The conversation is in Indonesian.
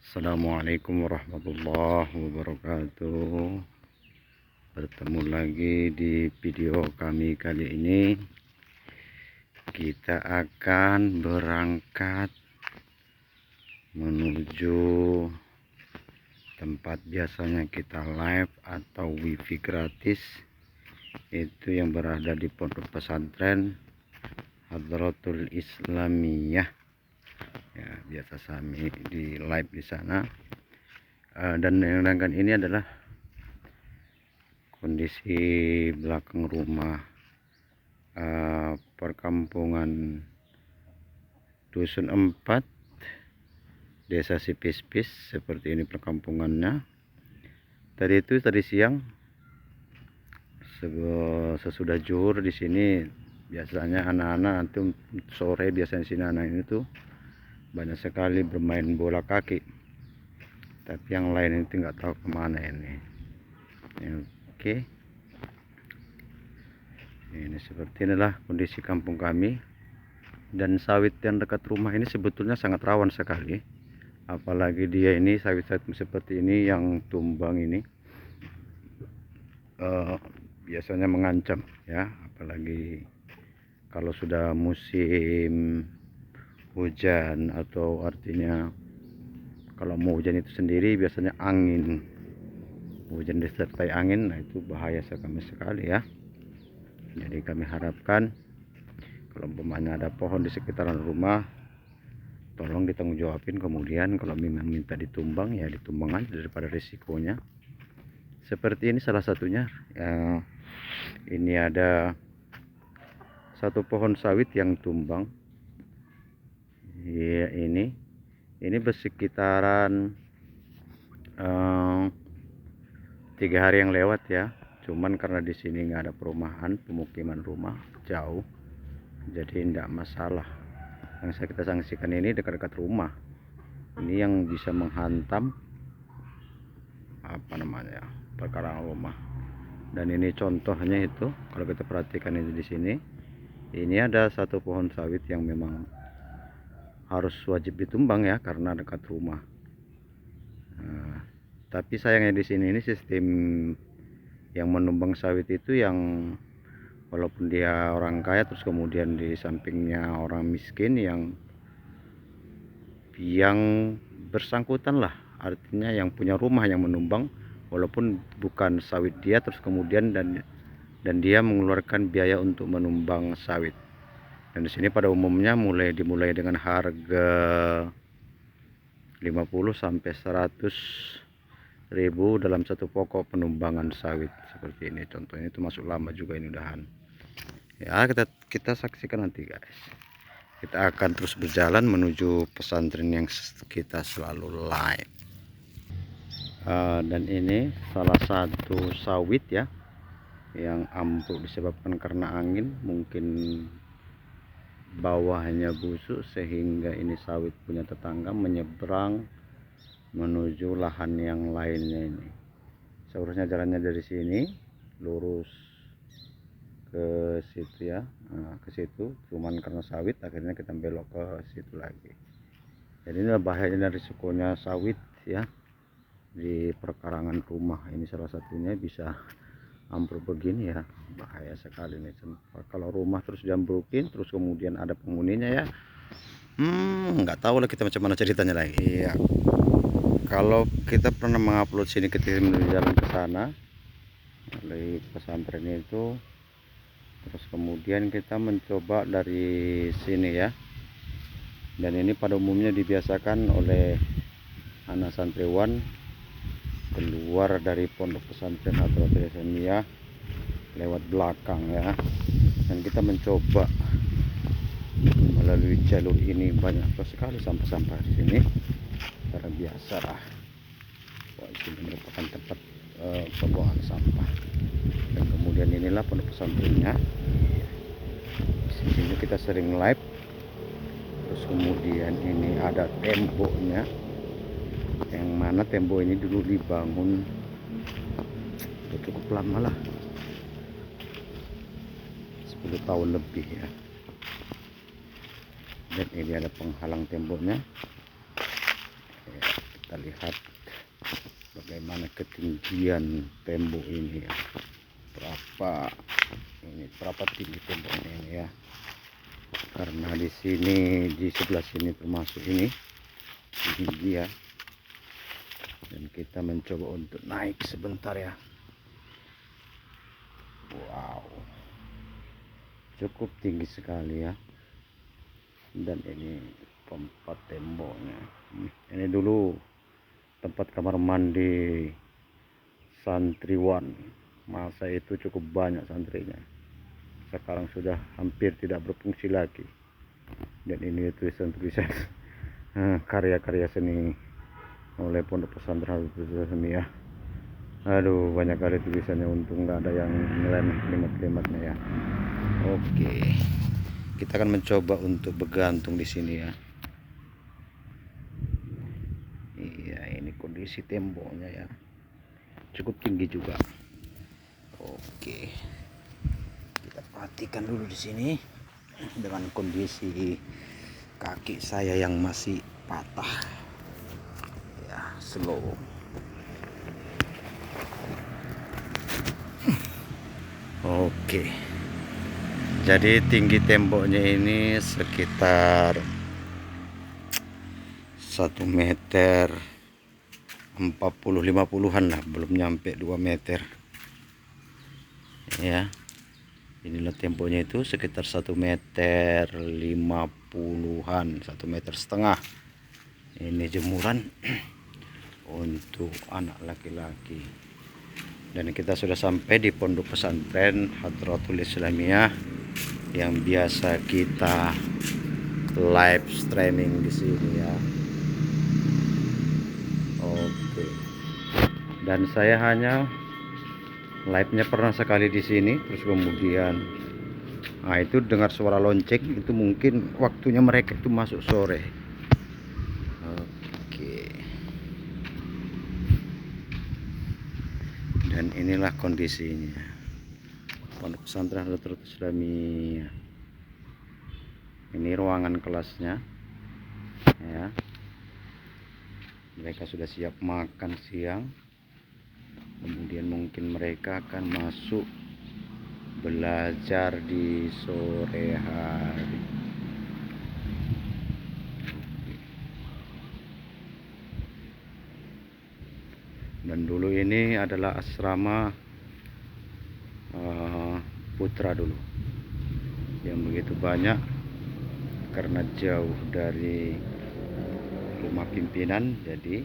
Assalamualaikum warahmatullahi wabarakatuh. Bertemu lagi di video kami kali ini. Kita akan berangkat menuju tempat biasanya kita live atau wifi gratis, itu yang berada di pondok pesantren Hadratul Islamiyah. Ya, biasa kami di live di sana. Dan yang rangkaian ini adalah kondisi belakang rumah perkampungan Dusun 4 Desa Sipispis. Seperti ini perkampungannya. Tadi siang sesudah zuhur di sini biasanya anak-anak, nanti sore biasanya sini anak ini tuh banyak sekali bermain bola kaki, tapi yang lain itu nggak tahu kemana ini. Oke, ini seperti inilah kondisi kampung kami. Dan sawit yang dekat rumah ini sebetulnya sangat rawan sekali, apalagi dia ini sawit-sawit seperti ini yang tumbang ini biasanya mengancam ya, apalagi kalau sudah musim hujan, atau artinya kalau mau hujan itu sendiri biasanya angin, hujan disertai angin, nah itu bahaya sekali ya. Jadi kami harapkan kalau umpamanya ada pohon di sekitaran rumah, tolong ditanggung jawabin, kemudian kalau memang minta ditumbang ya ditumbang aja daripada risikonya. Seperti ini salah satunya ya, ini ada satu pohon sawit yang tumbang ya. Ini bersekitaran 3 hari yang lewat ya. Cuman karena di sini nggak ada perumahan, pemukiman rumah jauh, jadi tidak masalah. Yang kita sanksikan ini dekat-dekat rumah, ini yang bisa menghantam perkarangan rumah. Dan ini contohnya itu, kalau kita perhatikan itu di sini, ini ada satu pohon sawit yang memang harus wajib ditumbang ya karena dekat rumah. Tapi sayangnya di sini ini sistem yang menumbang sawit itu yang walaupun dia orang kaya, terus kemudian di sampingnya orang miskin yang bersangkutan lah, artinya yang punya rumah yang menumbang walaupun bukan sawit dia, terus kemudian dan dia mengeluarkan biaya untuk menumbang sawit. Dan di sini pada umumnya dimulai dengan harga 50 sampai 100 ribu dalam satu pokok penumbangan sawit seperti ini. Contohnya itu masuk lama juga ini udahan. Ya, kita saksikan nanti guys. Kita akan terus berjalan menuju pesantren yang kita selalu live. Dan ini salah satu sawit ya yang ambruk disebabkan karena angin, mungkin bawahnya busuk sehingga ini sawit punya tetangga menyeberang menuju lahan yang lainnya. Ini seharusnya jalannya dari sini lurus ke situ ya, ke situ, cuman karena sawit akhirnya kita belok ke situ lagi. Jadi ini bahayanya dari risikonya sawit ya di perkarangan rumah. Ini salah satunya bisa ambruk begini ya, bahaya sekali nih. Kalau rumah terus diambrukin, terus kemudian ada penghuninya ya, nggak tahu lah kita macam mana ceritanya lagi ya. Kalau kita pernah mengupload sini, kita menuju jalan ke sana dari pesantren itu, terus kemudian kita mencoba dari sini ya. Dan ini pada umumnya dibiasakan oleh anak santriwan keluar dari pondok pesantren Hadratul Islamiyah lewat belakang ya. Dan kita mencoba melalui jalur ini, banyak sekali sampah-sampah di sini karena biasa lah, ini merupakan tempat pembuangan sampah. Dan kemudian inilah pondok pesantrennya. Di sini kita sering live. Terus kemudian ini ada temboknya, yang mana tembok ini dulu dibangun cukup lama lah, 10 tahun lebih ya. Dan ini ada penghalang temboknya ya, kita kita lihat bagaimana ketinggian tembok ini ya. Berapa tinggi temboknya ini ya. Karena di sini, di sebelah sini termasuk ini tinggi ya. Dan kita mencoba untuk naik sebentar ya. Wow, cukup tinggi sekali ya. Dan ini tempat temboknya. Ini dulu tempat kamar mandi santriwan. Masa itu cukup banyak santrinya. Sekarang sudah hampir tidak berfungsi lagi. Dan ini tulisan-tulisan karya-karya seni oleh Pondok Pesantren Al-Hifdz Seni ya. Aduh, banyak kali tulisannya, untung nggak ada yang nyeleneh kalimat-kalimatnya ya. Oke, kita akan mencoba untuk bergantung di sini ya. Iya, ini kondisi temboknya ya, cukup tinggi juga. Oke, kita perhatikan dulu di sini dengan kondisi kaki saya yang masih patah ya. Slow. Oke, jadi tinggi temboknya ini sekitar 1 meter 40-50an lah, belum nyampe 2 meter ya. Inilah temboknya itu sekitar 1 meter 50an, 1 meter setengah. Ini jemuran untuk anak laki-laki. Dan kita sudah sampai di Pondok Pesantren Hadratul Islamiyah yang biasa kita live streaming di sini ya. Oke. Dan saya hanya live-nya pernah sekali di sini, terus kemudian itu dengar suara lonceng, itu mungkin waktunya mereka itu masuk sore. Oke. Dan inilah kondisinya Pondok Pesantren Hadratul Islamiyah. Ini ruangan kelasnya ya. Mereka sudah siap makan siang. Kemudian mungkin mereka akan masuk belajar di sore hari. Dan dulu ini adalah asrama putra dulu, yang begitu banyak karena jauh dari rumah pimpinan, jadi